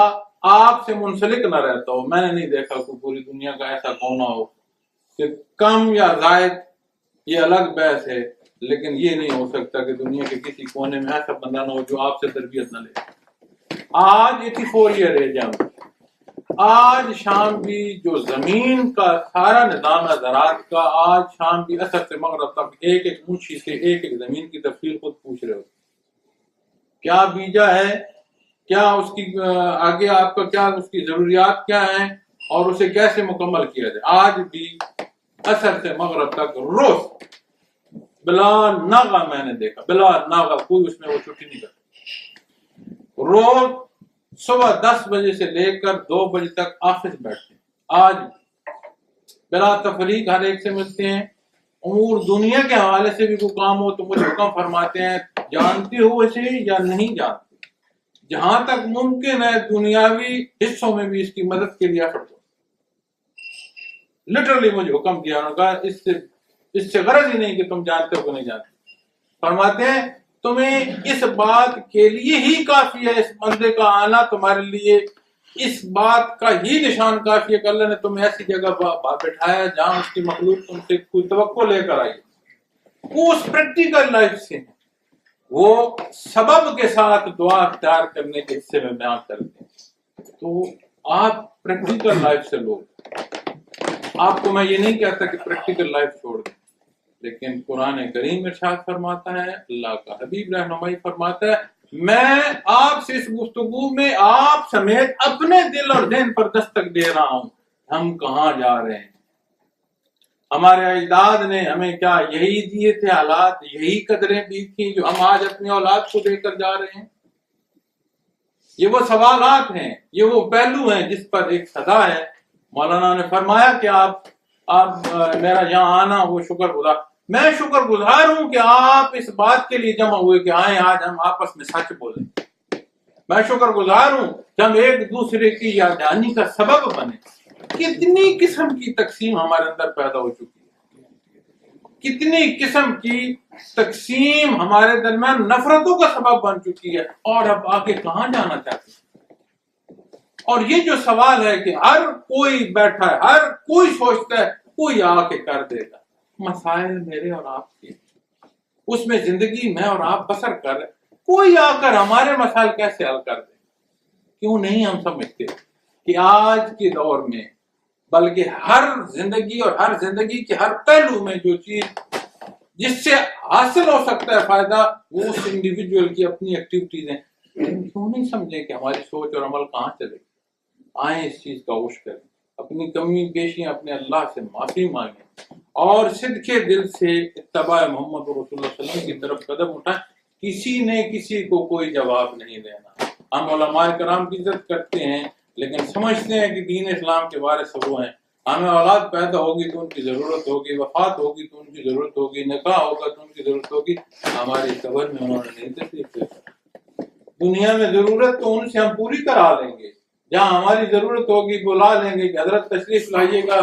آپ سے منسلک نہ رہتا ہو۔ میں نے نہیں دیکھا کہ پوری دنیا کا ایسا کونا ہو کہ کم یا زائد، یہ الگ بحث ہے، لیکن یہ نہیں ہو سکتا کہ دنیا کے کسی کونے میں ایسا بندہ نہ ہو جو آپ سے تربیت نہ لے۔ آج 84 ایئر ایج ہے، آج شام بھی جو زمین کا سارا نظام ہے زراعت کا، آج شام بھی اثر سے مغرب تک ایک ایک اونچی سے ایک ایک زمین کی تفصیل خود پوچھ رہے ہو، کیا بیجا ہے، کیا اس کی آگے آپ کا کیا اس کی ضروریات کیا ہیں، اور اسے کیسے مکمل کیا جائے۔ آج بھی اثر سے مغرب تک روز بلا ناغہ میں نے دیکھا، بلا ناغہ کوئی اس میں وہ چھٹی نہیں کرتا، روز صبح 10 بجے سے لے کر 2 بجے تک آفس بیٹھتے ہیں، آج بلا تفریق ہر ایک سے ملتے ہیں، امور دنیا کے حوالے سے بھی کوئی کام ہو تو مجھے حکم فرماتے ہیں، جانتے ہو اسے یا نہیں جانتے، جہاں تک ممکن ہے دنیاوی حصوں میں بھی اس کی مدد کے لیے ایفرٹ ہو۔ لٹرلی مجھے حکم دیا، انہوں نے کہا اس سے غرض ہی نہیں کہ تم جانتے ہو کہ نہیں جانتے، فرماتے ہیں تمہیں اس بات کے لیے ہی کافی ہے، اس بندے کا آنا تمہارے لیے اس بات کا ہی نشان کافی ہے کہ اللہ نے تمہیں ایسی جگہ بٹھایا جہاں اس کی مخلوق تم سے کوئی توقع لے کر آئی۔ وہ اس پریکٹیکل لائف سے وہ سبب کے ساتھ دعا اختیار کرنے کے حصے میں بیان کرتے ہیں۔ تو آپ پریکٹیکل لائف سے لوگ، آپ کو میں یہ نہیں کہتا کہ پریکٹیکل لائف چھوڑ دیں، لیکن قرآن کریم ارشاد فرماتا ہے، اللہ کا حبیب رہنمائی فرماتا ہے، میں آپ سے اس گفتگو میں آپ سمیت اپنے دل اور ذہن پر دستک دے رہا ہوں، ہم کہاں جا رہے ہیں۔ ہمارے اجداد نے ہمیں کیا یہی دیے تھے حالات، یہی قدریں دی تھیں جو ہم آج اپنی اولاد کو دے کر جا رہے ہیں؟ یہ وہ سوالات ہیں، یہ وہ پہلو ہیں جس پر ایک صدا ہے۔ مولانا نے فرمایا کہ آپ میرا یہاں آنا وہ شکر گزار، میں شکر گزار ہوں کہ آپ اس بات کے لیے جمع ہوئے کہ آئیں آج ہم آپس میں سچ بولیں۔ میں شکر گزار ہوں کہ ہم ایک دوسرے کی یاد دہانی کا سبب بنے۔ کتنی قسم کی تقسیم ہمارے اندر پیدا ہو چکی ہے، کتنی قسم کی تقسیم ہمارے درمیان نفرتوں کا سبب بن چکی ہے، اور اب آگے کہاں جانا چاہتے ہیں۔ اور یہ جو سوال ہے کہ ہر کوئی بیٹھا ہے، ہر کوئی سوچتا ہے کوئی آ کے کر دے گا، مسائل میرے اور آپ کے اس میں زندگی میں اور آپ بسر کر رہے، کوئی آ کر ہمارے مسائل کیسے حل کر دے؟ کیوں نہیں ہم سمجھتے کہ آج کے دور میں بلکہ ہر زندگی اور ہر زندگی کے ہر پہلو میں جو چیز جس سے حاصل ہو سکتا ہے فائدہ، وہ اس انڈیویجول کی اپنی ایکٹیویٹیز ہیں. کیوں نہیں سمجھیں کہ ہماری سوچ اور عمل کہاں چلے؟ آئیں اس چیز کا ہوش کریں، اپنی کمی بیشیاں اپنے اللہ سے معافی مانگیں اور صدقے دل سے اتباع محمد رسول اللہ صلی اللہ علیہ وسلم کی طرف قدم اٹھائیں. کسی نے کسی کو کوئی جواب نہیں دینا. ہم علماء کرام کی عزت کرتے ہیں لیکن سمجھتے ہیں کہ دین اسلام کے وارث وہ ہیں. ہمیں اولاد پیدا ہوگی تو ان کی ضرورت ہوگی، وفات ہوگی تو ان کی ضرورت ہوگی، نکاح ہوگا تو ان کی ضرورت ہوگی. ہماری قبر میں انہوں نے نہیں تکلیف دے سکتا. دنیا میں ضرورت تو ان سے ہم پوری کرا لیں گے، جہاں ہماری ضرورت ہوگی بلا لیں گے کہ حضرت تشریف لائیے گا،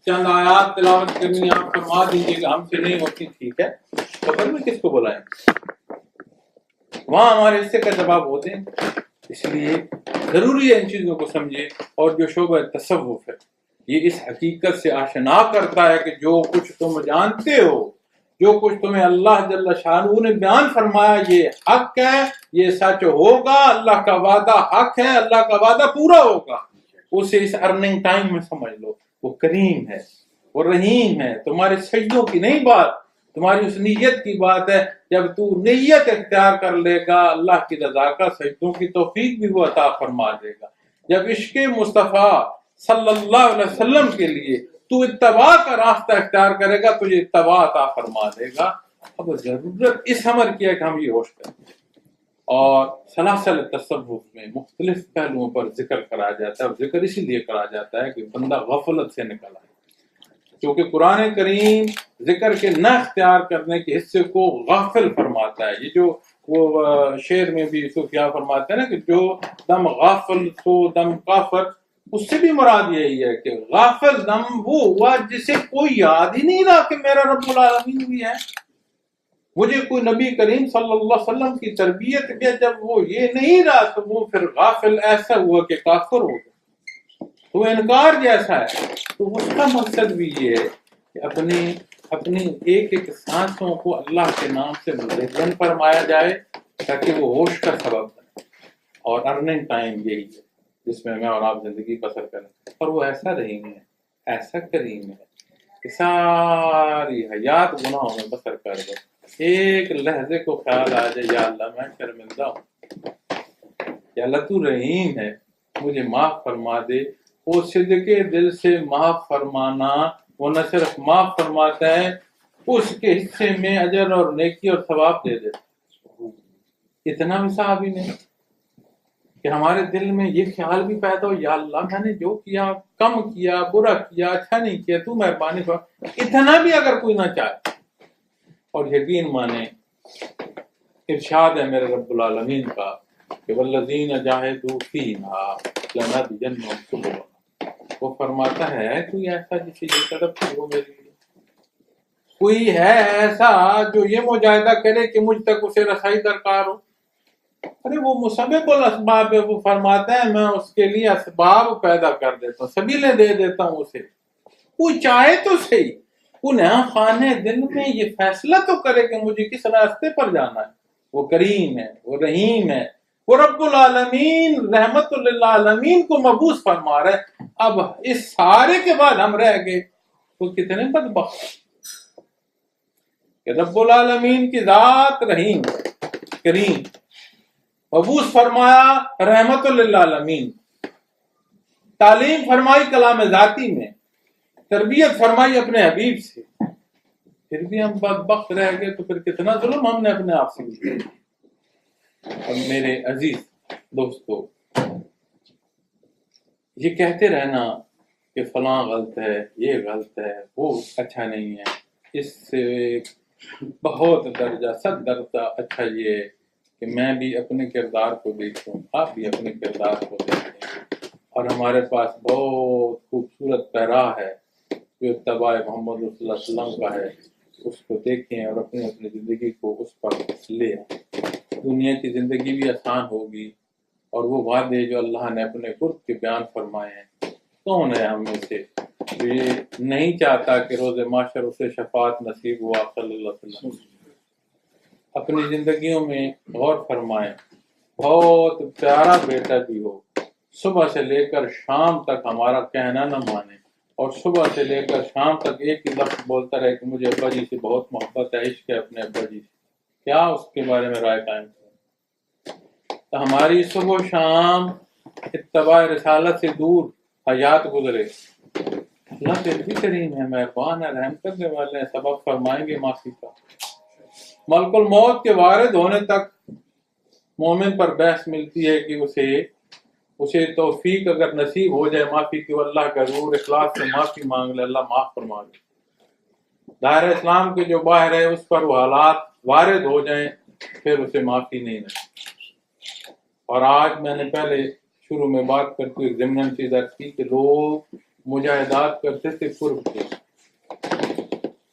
چند آیات تلاوت کرنی آپ فرما دیجیے گا، ہم سے نہیں ہوتی، ٹھیک ہے. قبر میں کس کو بلائیں؟ وہاں ہمارے حصے کا جواب ہوتے ہیں. اس لیے ضروری ہے ان چیزوں کو سمجھے. اور جو شعبہ تصوف ہے یہ اس حقیقت سے آشنا کرتا ہے کہ جو کچھ تم جانتے ہو، جو کچھ تمہیں اللہ جل شانہ نے بیان فرمایا یہ حق ہے، یہ سچ ہوگا، اللہ کا وعدہ حق ہے، اللہ کا وعدہ پورا ہوگا. اسے اس ارننگ ٹائم میں سمجھ لو. وہ کریم ہے، وہ رحیم ہے. تمہارے سجدوں کی نہیں بات، تمہاری اس نیت کی بات ہے. جب تو نیت اختیار کر لے گا اللہ کی رضا کا، سجدوں کی توفیق بھی وہ عطا فرما دے گا. جب عشق مصطفیٰ صلی اللہ علیہ وسلم کے لیے تو اتباع کا راستہ اختیار کرے گا، تجھے اتباع عطا فرما دے گا. اب ضرورت اس امر کی ہے کہ ہم یہ ہوش کریں. اور سلاسل تصوف میں مختلف پہلوؤں پر ذکر کرا جاتا ہے، اور ذکر اسی لیے کرا جاتا ہے کہ بندہ غفلت سے نکل آئے. کیونکہ قرآن کریم ذکر کے نہ اختیار کرنے کے حصے کو غافل فرماتا ہے. یہ جو وہ شعر میں بھی یوسف کیا فرماتے ہیں نا کہ جو دم غافل سو دم کافر، اس سے بھی مراد یہی ہے کہ غافل دم وہ ہوا جسے کوئی یاد ہی نہیں رہا کہ میرا رب العالمین بھی ہے. مجھے کوئی نبی کریم صلی اللہ علیہ وسلم کی تربیت کے جب وہ یہ نہیں رہا تو وہ پھر غافل ایسا ہوا کہ کافر ہو گیا. تو انکار جیسا ہے. تو اس کا مقصد بھی یہ ہے کہ اپنی ایک ایک سانسوں کو اللہ کے نام سے مزین فرمایا جائے تاکہ وہ ہوش کا سبب بنے. اور ارننگ ٹائم یہی ہے جس میں اور آپ زندگی بسر کریں. اور وہ ایسا رحیم ہے، ایسا کریم ہے کہ ساری حیات گناہوں میں بسر کر دو، ایک لحظے کو خیال آ جائے یا اللہ میں شرمندہ ہوں، یا اللہ تو رحیم ہے مجھے معاف فرما دے. وہ صدقے دل سے معاف فرمانا، وہ نہ صرف معاف فرماتا ہے، اس کے حصے میں اجر اور نیکی اور ثواب دے دیتا. اتنا بھی صحابی نہیں کہ ہمارے دل میں یہ خیال بھی پیدا ہو یا اللہ میں نے جو کیا کم کیا، برا کیا، اچھا نہیں کیا، تو مہربانی فرما. اتنا بھی اگر کوئی نہ چاہے اور یقین مانے، ارشاد ہے میرے رب العالمین کا کہ والذین جاہدوا فینا لنہدینہم سبلنا. وہ فرماتا ہے کوئی ایسا جسے یہ طرف ہو میرے لیے، کوئی ہے ایسا جو یہ مجاہدہ کرے کہ مجھ تک اسے رسائی درکار ہو. ارے وہ مسبب الاسباب ہے. وہ فرماتا ہے میں اس کے لیے اسباب پیدا کر دیتا ہوں، سبیلیں دے دیتا ہوں اسے. کوئی چاہے تو صحیح، انہیں خانے دل میں یہ فیصلہ تو کرے کہ مجھے کس راستے پر جانا ہے. وہ کریم ہے، وہ رحیم ہے، وہ رب العالمین رحمت للعالمین کو مبعوث فرما رہا ہے. اب اس سارے کے بعد ہم رہ گئے وہ کتنے بدبخت کہ رب العالمین کی ذات رحیم کریم، مبعوث فرمایا رحمت للعالمین، تعلیم فرمائی کلام ذاتی میں، تربیت فرمائی اپنے حبیب سے، پھر بھی ہم بدبخت رہ گئے. تو پھر کتنا ظلم ہم نے اپنے آپ سے کیا. اور میرے عزیز دوستو، یہ کہتے رہنا کہ فلاں غلط ہے، یہ غلط ہے، وہ اچھا نہیں ہے، اس سے بہت درجہ 100 درجہ اچھا یہ ہے کہ میں بھی اپنے کردار کو دیکھوں، آپ بھی اپنے کردار کو دیکھیں. اور ہمارے پاس بہت خوبصورت پیراہ ہے جو اتباع محمد صلی اللہ علیہ وسلم کا ہے، اس کو دیکھیں اور اپنی زندگی کو اس پر لے آئیں. دنیا کی زندگی بھی آسان ہوگی. اور وہ وعدے جو اللہ نے اپنے قرب کے بیان فرمائے ہیں، کون ہے ہم میں سے جو یہ نہیں چاہتا کہ روز محشر اسے شفاعت نصیب ہوا صلی اللہ علیہ وسلم. اپنی زندگیوں میں غور فرمائیں. بہت پیارا بیٹا بھی ہو، صبح سے لے کر شام تک ہمارا کہنا نہ مانے، اور صبح سے لے کر شام تک ایک ہی لفظ بولتا رہے کہ مجھے ابا جی سے بہت محبت ہے، عشق ہے اپنے ابا جی سے. کیا اس کے بارے میں رائے قائم کریں؟ تو ہماری صبح و شام اتباع رسالت سے دور حیات گزرے. اللہ پھر بھی کریم ہے، مہربان ہے، رحم کرنے والے ہیں، سبب فرمائیں گے معافی کا. ملک الموت کے وارد ہونے تک مومن پر بحث ملتی ہے کہ اسے توفیق اگر نصیب ہو جائے معافی کی، اللہ کا ضرور اخلاص سے معافی مانگ لے، اللہ معاف فرما دے. دائرہ اسلام کے جو باہر ہے اس پر وہ حالات وارد ہو جائیں پھر اسے معافی نہیں ملتی. اور آج میں نے پہلے شروع میں بات کرتے ہوئے ضمن چیز عرض کی کہ لوگ مجاہدات کرتے تھے قرب کے،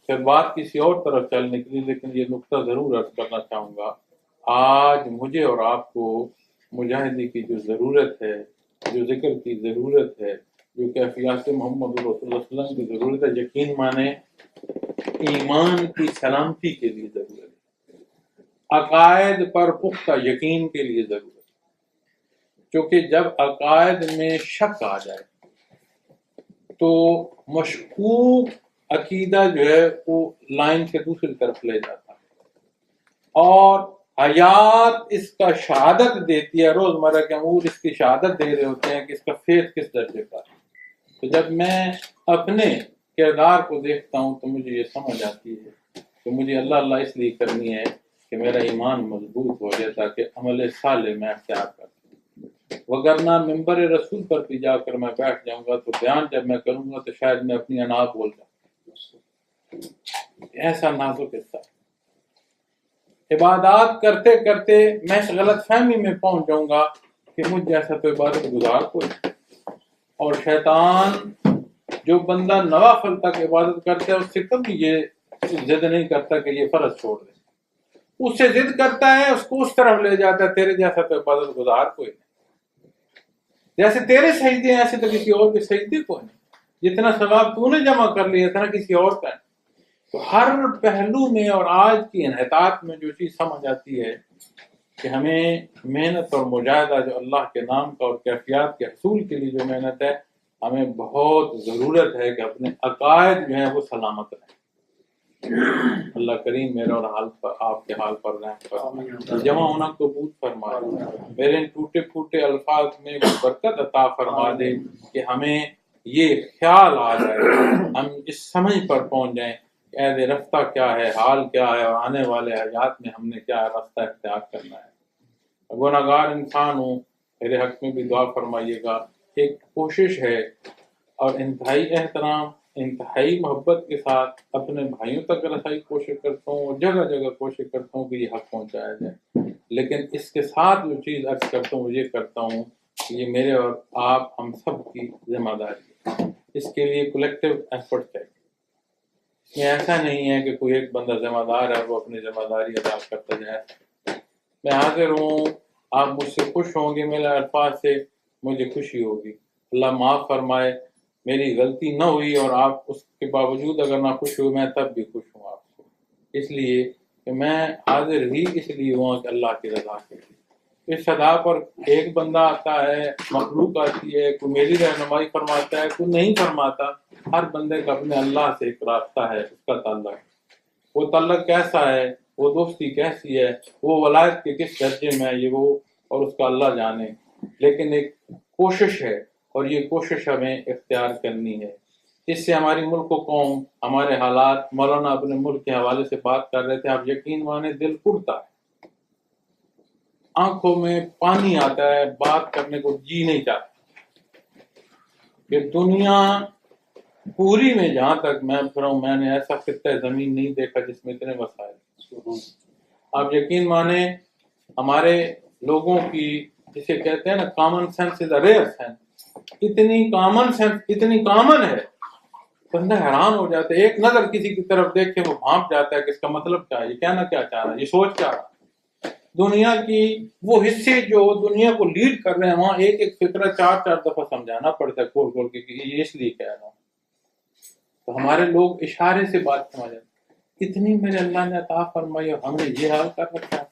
پھر بات کسی اور طرف چل نکلی، لیکن یہ نقطہ ضرور عرض کرنا چاہوں گا. آج مجھے اور آپ کو مجاہدی کی جو ضرورت ہے، جو ذکر کی ضرورت ہے، جو کیفیات محمد رسول اللہ صلی اللہ علیہ وسلم کی ضرورت ہے، یقین مانے ایمان کی سلامتی کے لیے ضرورت ہے، عقائد پر پختہ یقین کے لیے ضرورت ہے. کیونکہ جب عقائد میں شک آ جائے تو مشکوک عقیدہ جو ہے وہ لائن سے دوسری طرف لے جاتا ہے، اور حیات اس کا شہادت دیتی ہے، روزمرہ کے امور اس کی شہادت دے رہے ہوتے ہیں کہ اس کا فیض کس درجے کا ہے. تو جب میں اپنے کردار کو دیکھتا ہوں تو مجھے یہ سمجھ آتی ہے کہ مجھے اللہ اللہ اس لیے کرنی ہے کہ میرا ایمان مضبوط ہو جائے تاکہ عمل صالح میں اختیار کر سکوں. وگرنہ ممبر رسول پر بھی جا کر میں بیٹھ جاؤں گا تو بیان جب میں کروں گا تو شاید میں اپنی انا بول جاؤں. ایسا نازک حصہ، عبادات کرتے کرتے میں اس غلط فہمی میں پہنچ جاؤں گا کہ مجھ جیسا تو عبادت گزار کوئی. اور شیطان جو بندہ نوافل تک عبادت کرتا ہے اس سے کبھی یہ ضد نہیں کرتا کہ یہ فرض چھوڑ دے، اس سے ضد کرتا ہے، اس کو اس طرف لے جاتا ہے تیرے جیسا تو عبادت گزار کوئی نہیں. جیسے تیرے سجدے ہیں ایسے تو کسی اور کے سجدے کو نہیں، جتنا ثواب تو نے جمع کر لیا اتنا کسی اور کا نہیں. تو ہر پہلو میں اور آج کی انحطاط میں جو چیز سمجھ آتی ہے کہ ہمیں محنت اور مجاہدہ جو اللہ کے نام کا اور کیفیات کے حصول کے لیے جو محنت ہے، ہمیں بہت ضرورت ہے کہ اپنے عقائد جو ہیں وہ سلامت رہیں. اللہ کریم میرے اور حال پر آپ کے حال پر رحم فرمائے، جمع ہونا قبول فرمائے، میرے ان ٹوٹے پھوٹے الفاظ میں برکت عطا فرما دے کہ ہمیں یہ خیال آ جائے، ہم اس سمجھ پر پہنچ جائیں کہ عہد رفتہ کیا ہے، حال کیا ہے، اور آنے والے حیات میں ہم نے کیا راستہ اختیار کرنا ہے. گناہگار انسان ہوں، میرے حق میں بھی دعا فرمائیے گا. ایک کوشش ہے اور انتہائی احترام، انتہائی محبت کے ساتھ اپنے بھائیوں تک رسائی کوشش کرتا ہوں، اور جگہ جگہ کوشش کرتا ہوں کہ یہ حق پہنچایا جائے. لیکن اس کے ساتھ جو چیز عرض کرتا ہوں وہ یہ کرتا ہوں کہ یہ میرے اور آپ ہم سب کی ذمہ داری ہے. اس کے لیے کولیکٹیو ایفرٹ ہے. یہ ایسا نہیں ہے کہ کوئی ایک بندہ ذمہ دار ہے وہ اپنی ذمہ داری ادا کرتا جائے. میں حاضر ہوں، آپ مجھ سے خوش ہوں گے، میرے الفاظ سے مجھے خوشی ہوگی. اللہ معاف فرمائے میری غلطی نہ ہوئی اور آپ اس کے باوجود اگر نہ خوش ہوئے میں تب بھی خوش ہوں آپ سے، اس لیے کہ میں حاضر ہی اس لیے ہوا کہ اللہ کی رضا کے لیے. اس صدا پر ایک بندہ آتا ہے، مخلوق آتی ہے، کوئی میری رہنمائی فرماتا ہے، کوئی نہیں فرماتا. ہر بندے کا اپنے اللہ سے ایک رابطہ ہے، اس کا تعلق. وہ تعلق کیسا ہے، وہ دوستی کیسی ہے، وہ ولایت کے کس درجے میں ہے، یہ وہ اور اس کا اللہ جانے. لیکن ایک کوشش ہے اور یہ کوشش ہمیں اختیار کرنی ہے. اس سے ہماری ملک و قوم، ہمارے حالات، مولانا اپنے ملک کے حوالے سے بات کر رہے تھے، آپ یقین مانے دل اڑتا ہے، آنکھوں میں پانی آتا ہے، بات کرنے کو جی نہیں چاہتا کہ دنیا پوری میں جہاں تک میں پھرا ہوں میں نے ایسا خطہ زمین نہیں دیکھا جس میں اتنے وسائل. آپ یقین مانے ہمارے لوگوں کی جسے کہتے ہیں نا common sense is a rare sense, اتنی کامن سینس اتنی کامن ہے بندہ حیران ہو جاتا ہے. ایک نظر کسی کی طرف دیکھ کے وہ بھانپ جاتا ہے کہ اس کا مطلب کیا ہے، یہ کہنا کیا چاہ رہا ہے، یہ سوچ کیا رہا ہے. دنیا کی وہ حصے جو دنیا کو لیڈ کر رہے ہیں وہاں ایک ایک فکرہ چار چار دفعہ سمجھانا پڑتا ہے کھول کھول کے کہ یہ اس لیے کہہ رہا ہوں. تو ہمارے لوگ اشارے سے بات سمجھ جاتے ہیں. اتنی میرے اللہ نے عطا فرمائی اور ہم نے یہ حال کر رکھا ہے،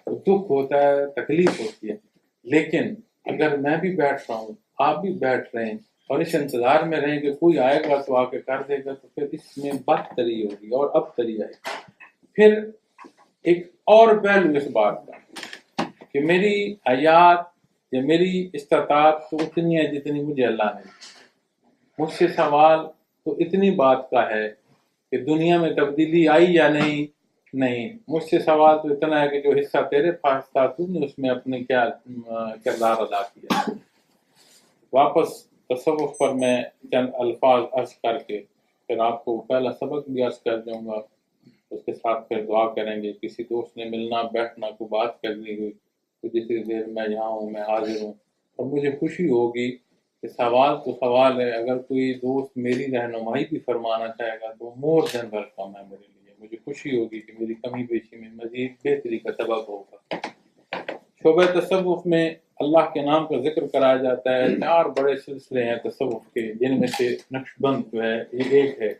تو دکھ ہوتا ہے، تکلیف ہوتی ہے. لیکن اگر میں بھی بیٹھ رہا ہوں، آپ بھی بیٹھ رہے ہیں اور اس انتظار میں رہیں کہ کوئی آئے گا تو آ کے کر دے گا، تو پھر اس میں بدتری ہوگی اور ابتری آئے گی. پھر ایک اور پہلو اس بات کا کہ میری حیات یا میری استطاعت تو اتنی ہے جتنی مجھے اللہ نے دی. مجھ سے سوال تو اتنی بات کا ہے کہ دنیا میں تبدیلی آئی یا نہیں. مجھ سے سوال تو اتنا ہے کہ جو حصہ تیرے پاس تھا تو نے اس میں اپنے کیا کردار ادا کیا. واپس تصوف پر میں چند الفاظ عرض کر کے پھر آپ کو پہلا سبق بھی عرض کر دوں گا، اس کے ساتھ پھر دعا کریں گے. کسی دوست نے ملنا بیٹھنا کو بات کرنی ہوئی تو جتنی دیر میں یہاں ہوں میں حاضر ہوں، اور مجھے خوشی ہوگی کہ سوال تو سوال ہے، اگر کوئی دوست میری رہنمائی بھی فرمانا چاہے گا تو مور دین ویلکم ہے میرے لیے. مجھے خوشی ہوگی کہ میری کمی بیشی میں مزید بہتری کا سبب ہوگا. شعبہ تصوف میں اللہ کے نام کا ذکر کرایا جاتا ہے. 4 بڑے سلسلے ہیں تصوف کے، جن میں سے نقشبند جو ہے یہ ایک ہے.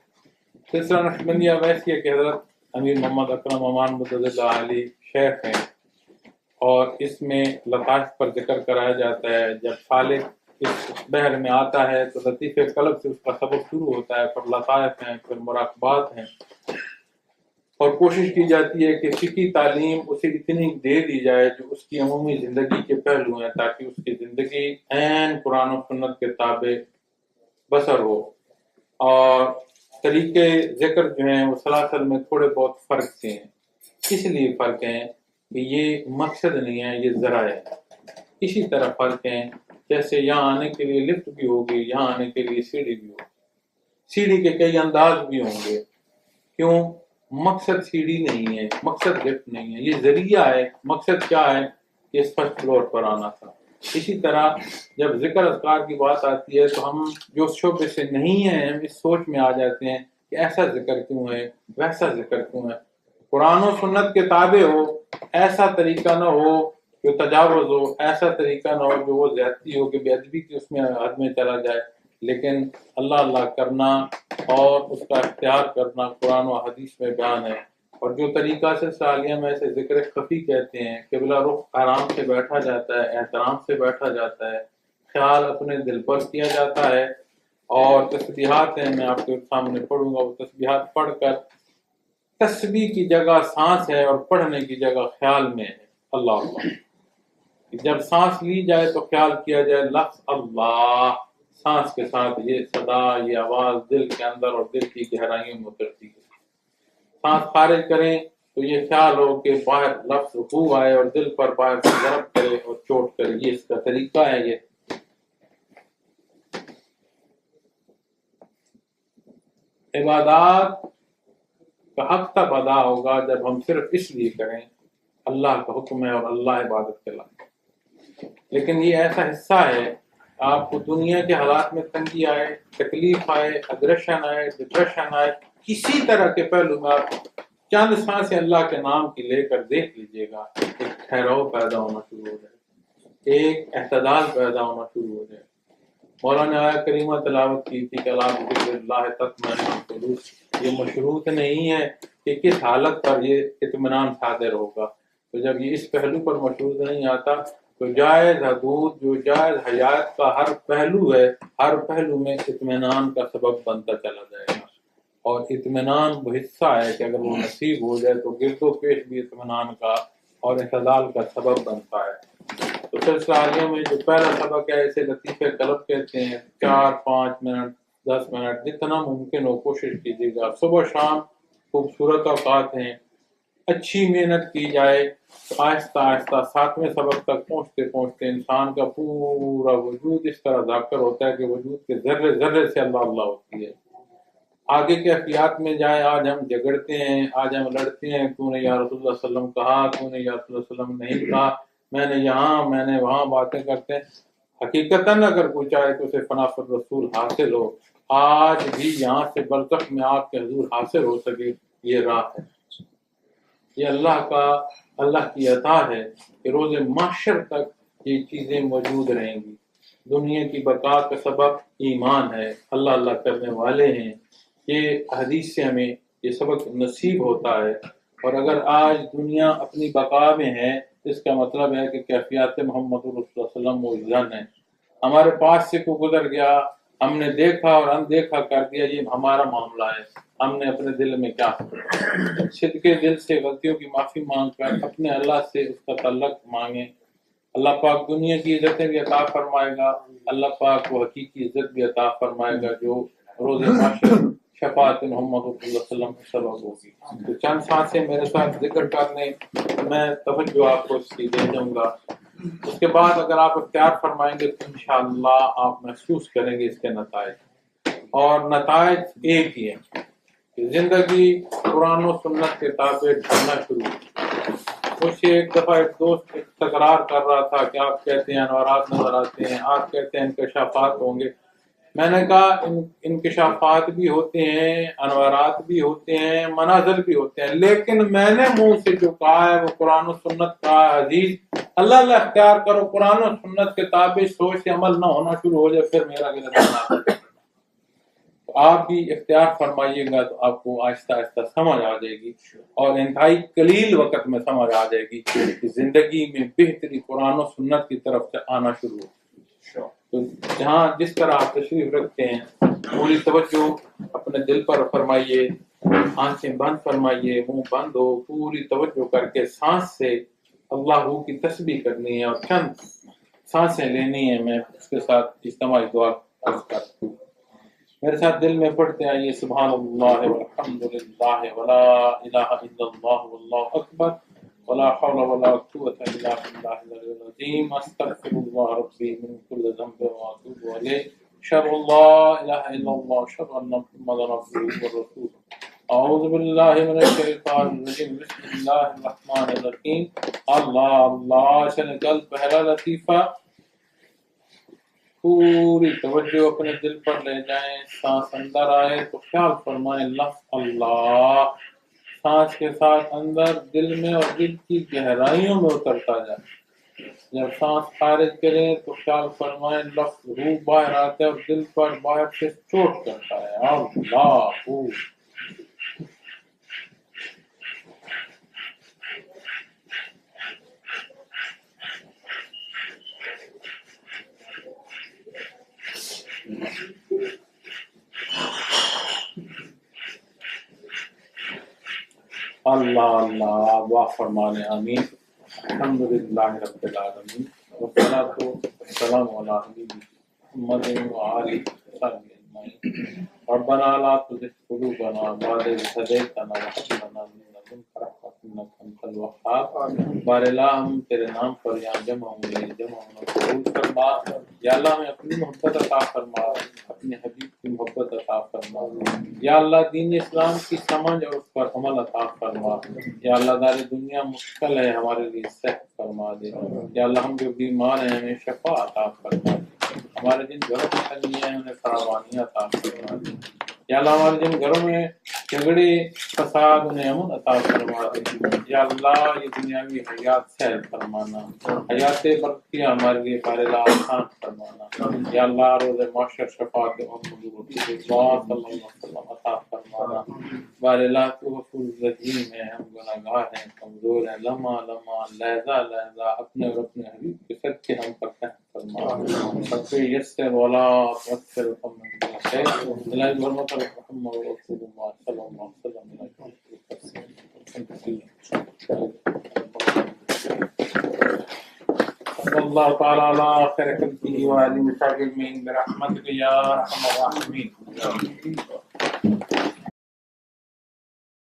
سلسلہ نقشبندیہ ویسی ہے کہ حضرت امیر محمد اکرم امان مدد اللہ علی شیخ ہیں، اور اس میں لطائف پر ذکر کرایا جاتا ہے. جب سالک اس بحر میں آتا ہے تو لطیف قلب سے اس کا سبق شروع ہوتا ہے، پھر لطائف ہیں، پھر مراقبات ہیں، اور کوشش کی جاتی ہے کہ فقہی تعلیم اسے اتنی دے دی جائے جو اس کی عمومی زندگی کے پہلو ہیں، تاکہ اس کی زندگی عین قرآن و سنت کے تابع بسر ہو. اور طریقے ذکر جو ہیں وہ سلاسل میں تھوڑے بہت فرق سے ہیں. اس لیے فرق ہیں کہ یہ مقصد نہیں ہے، یہ ذرائع ہے. اسی طرح فرق ہیں جیسے یہاں آنے کے لیے لفٹ بھی ہوگی، یہاں آنے کے لیے سیڑھی بھی ہوگی. سیڑھی کے کئی انداز بھی ہوں گے. کیوں؟ مقصد سیڑھی نہیں ہے، مقصد لفٹ نہیں ہے، یہ ذریعہ ہے. مقصد کیا ہے کہ اس فرسٹ فلور پر آنا تھا. اسی طرح جب ذکر اذکار کی بات آتی ہے تو ہم جو شعبے سے نہیں ہیں ہم اس سوچ میں آ جاتے ہیں کہ ایسا ذکر کیوں ہے، ویسا ذکر کیوں ہے. قرآن و سنت کے تابع ہو، ایسا طریقہ نہ ہو جو تجاوز ہو، ایسا طریقہ نہ ہو جو وہ زیادتی ہو کہ بے ادبی کی اس میں حد میں چلا جائے. لیکن اللہ کرنا اور اس کا اختیار کرنا قرآن و حدیث میں بیان ہے. اور جو طریقہ سے سالیہ میں اسے ذکر خفی کہتے ہیں، قبلہ رخ آرام سے بیٹھا جاتا ہے، احترام سے بیٹھا جاتا ہے، خیال اپنے دل پر کیا جاتا ہے، اور تسبیحات ہیں، میں آپ کے سامنے پڑھوں گا. وہ تسبیحات پڑھ کر تسبیح کی جگہ سانس ہے اور پڑھنے کی جگہ خیال میں ہے. اللہ اللہ. جب سانس لی جائے تو خیال کیا جائے لفظ اللہ، سانس کے ساتھ یہ صدا، یہ آواز دل کے اندر اور دل کی گہرائیوں میں اترتی ہے. سانس خارج کریں تو یہ خیال ہو کہ باہر لفظ ہو آئے اور دل پر باہر سے ضرب کرے اور چوٹ کرے. یہ اس کا طریقہ ہے. یہ عبادات کا حق تب ادا ہوگا جب ہم صرف اس لیے کریں اللہ کا حکم ہے اور اللہ عبادت کے لائق. لیکن یہ ایسا حصہ ہے، آپ کو دنیا کے حالات میں تنگی آئے، تکلیف آئے، اگریشن آئے، ڈپریشن آئے، کسی طرح کے پہلو میں آپ چند سانسیں اللہ کے نام کی لے کر دیکھ لیجئے گا، ایک ٹھہراؤ پیدا ہونا شروع ہو جائے، ایک اعتدال پیدا ہونا شروع ہو جائے. مولانا آیا کریمہ تلاوت کی تھی کہ اللہ بذکر اللہ تطمئن القلوب. یہ مشروط نہیں ہے کہ کس حالت پر یہ اطمینان صادر ہوگا. تو جب یہ اس پہلو پر مشروط نہیں آتا تو جائز حدود جو جائز حیات کا ہر پہلو ہے، ہر پہلو میں اطمینان کا سبب بنتا چلا جائے گا. اور اطمینان وہ حصہ ہے کہ اگر وہ نصیب ہو جائے تو گرد و پیش بھی اطمینان کا اور اعتدال کا سبب بنتا ہے. تو سلسلہ عالیہ میں جو پہلا سبق ہے اسے لطیف قلب کہتے ہیں. 4-5 منٹ 10 منٹ جتنا ممکن ہو کوشش کیجیے گا. صبح شام خوبصورت اوقات ہیں، اچھی محنت کی جائے تو آہستہ آہستہ 7ویں سبق تک پہنچتے پہنچتے انسان کا پورا وجود اس طرح ذاکر ہوتا ہے کہ وجود کے ذرے ذرے سے اللہ اللہ ہوتی ہے. آگے کے احتیاط میں جائیں. آج ہم جھگڑتے ہیں، آج ہم لڑتے ہیں، تو نے یا رسول اللہ صلی اللہ علیہ وسلم کہا، تو نے یا رسول اللہ صلی اللہ علیہ وسلم نہیں کہا، میں نے یہاں میں نے وہاں باتیں کرتے ہیں. حقیقتاً اگر کوئی چاہے تو اسے فنا پر رسول حاصل ہو. آج بھی یہاں سے برزخ میں آپ کے حضور حاصل ہو سکے، یہ راہ ہے. یہ اللہ کی عطا ہے کہ روز محشر تک یہ چیزیں موجود رہیں گی. دنیا کی بقا کا سبب ایمان ہے، اللہ کرنے والے ہیں. یہ حدیث سے ہمیں یہ سبق نصیب ہوتا ہے. اور اگر آج دنیا اپنی بقا میں ہے اس کا مطلب ہے کہ کیفیات محمد رسول اللہ صلی اللہ علیہ وسلم موجزن ہے. ہمارے پاس سے کوئی گزر گیا، ہم نے دیکھا اور اندیکھا کر دیا، یہ ہمارا معاملہ ہے. ہم نے اپنے دل میں کیا صدقے دل سے غلطیوں کی معافی مانگ کر اپنے اللہ سے اس کا تعلق مانگیں. اللہ پاک دنیا کی عزتیں بھی عطا فرمائے گا، اللہ پاک کو حقیقی عزت بھی عطا فرمائے گا جو روز محشر شفاعت محمد صلی اللہ علیہ وسلم کی سبب ہوگی. تو چند سانسیں میرے ساتھ ذکر کرنے میں توجہ آپ کو اس کی دے دوں گا. اس کے بعد اگر آپ اختیار فرمائیں گے تو انشاءاللہ آپ محسوس کریں گے اس کے نتائج. اور نتائج ایک ہی ہیں کہ زندگی قرآن و سنت کے تابع ڈھلنا شروع ہوئی. مجھے ایک دفعہ ایک دوست تکرار کر رہا تھا کہ آپ کہتے ہیں انوارات نظر آتے ہیں، آپ کہتے ہیں انکشافات ہوں گے. میں نے کہا انکشافات بھی ہوتے ہیں، انوارات بھی ہوتے ہیں، مناظر بھی ہوتے ہیں، لیکن میں نے منہ سے جو کہا ہے وہ قرآن و سنت کا ہے. عزیز اللہ اللہ اختیار کرو، قرآن و سنت کے تابع سوچ سے عمل نہ ہونا شروع ہو جائے پھر میرا غلط نہ. آپ بھی اختیار فرمائیے گا تو آپ کو آہستہ آہستہ سمجھ آ جائے گی، اور انتہائی قلیل وقت میں سمجھ آ جائے گی کہ زندگی میں بہتری قرآن و سنت کی طرف سے آنا شروع ہو. تو جہاں جس طرح آپ تشریف رکھتے ہیں پوری توجہ اپنے دل پر فرمائیے، آنکھیں بند فرمائیے، منہ بند ہو، پوری توجہ کر کے سانس سے اللہ کی تسبیح کرنی ہے اور چند سانسیں لینی ہے. میں اس کے ساتھ اجتماعی دعا عرض کرتا ہوں. میرے ساتھ دل میں پڑھتے آئیے سبحان اللہ والحمد للہ ولا الہ الا اللہ واللہ اکبر ولا حول ولا قوة الا باللہ العلی العظیم. استغفر اللہ ربی من کل ذنب واتوب الیہ. اشہد ان لا الہ الا اللہ اشہد ان محمدا عبدہ ورسولہ. اعوذ باللہ من الشیطان الرجیم. بسم اللہ الرحمن الرحیم. اللہ اللہ سے نکل پہلا لطیفہ. پوری توجہ اپنے دل پر لے جائیں. سانس اندر آئے تو خیال فرمائیں لفظ اللہ، سانس کے ساتھ اندر دل میں اور دل کی گہرائیوں میں اترتا جائے. جب سانس خارج کریں تو خیال فرمائیں لفظ روح باہر آتا ہے اور دل پر باہر سے چوٹ کرتا ہے. اللہ اللہ اللہ دعا فرمانے. آمین. الحمدللہ رب العالمین والصلاۃ والسلام علی حبیبہ محمد وآلہ وصحبہ اجمعین. ربنا لا تزغ قلوبنا بعد إذ هديتنا وهب لنا من لدنك رحمة إنك أنت الوهاب. بار اللہ ہم تیرے نام پر یہاں جمع ہوئے، جمع ہونا قبول فرما. یا اللہ ہمیں اپنی محبت عطا فرما، اپنے حبیب کی محبت عطا فرما. یا اللہ دین اسلام کی سمجھ اور اس پر عمل عطا فرما. یا اللہ دار دنیا مشکل ہے، ہمارے لیے سخت فرما دے. یا اللہ ہم جو بیمار ہیں ہمیں شفا عطا فرما دے. ہمارے جن گھروں میں تنگی ہیں انہیں فراوانی عطا فرما دے. یا اللہ ہمارے جن گھروں میں جھگڑے فساد انہیں امن عطا فرما دے. یا اللہ یہ دنیاوی حیات سہل فرمانا، حیات برقیہ ہمارے لیے بارلا آسان فرمانا. یا اللہ روز معاشر شفاعت محمد رسول اللہ صلی اللہ علیہ وسلم عطا فرمانا. بارلا تو غفور رحیم ہے، ہم گناہگار ہیں، کمزور ہیں. لمحہ لمحہ لہجہ لہجہ اپنے اور اپنے حبیب کے صدقے ہم پر رحم فرما. سب یسر ولا تؤثر محمد خیر الہی حرمت محمد رسول اللہ صلی اللہ علیہ وسلم. صلی اللہ تعالی علی خیر خلقہ وآلہ وصحبہ اجمعین برحمتک یا ارحم الراحمین.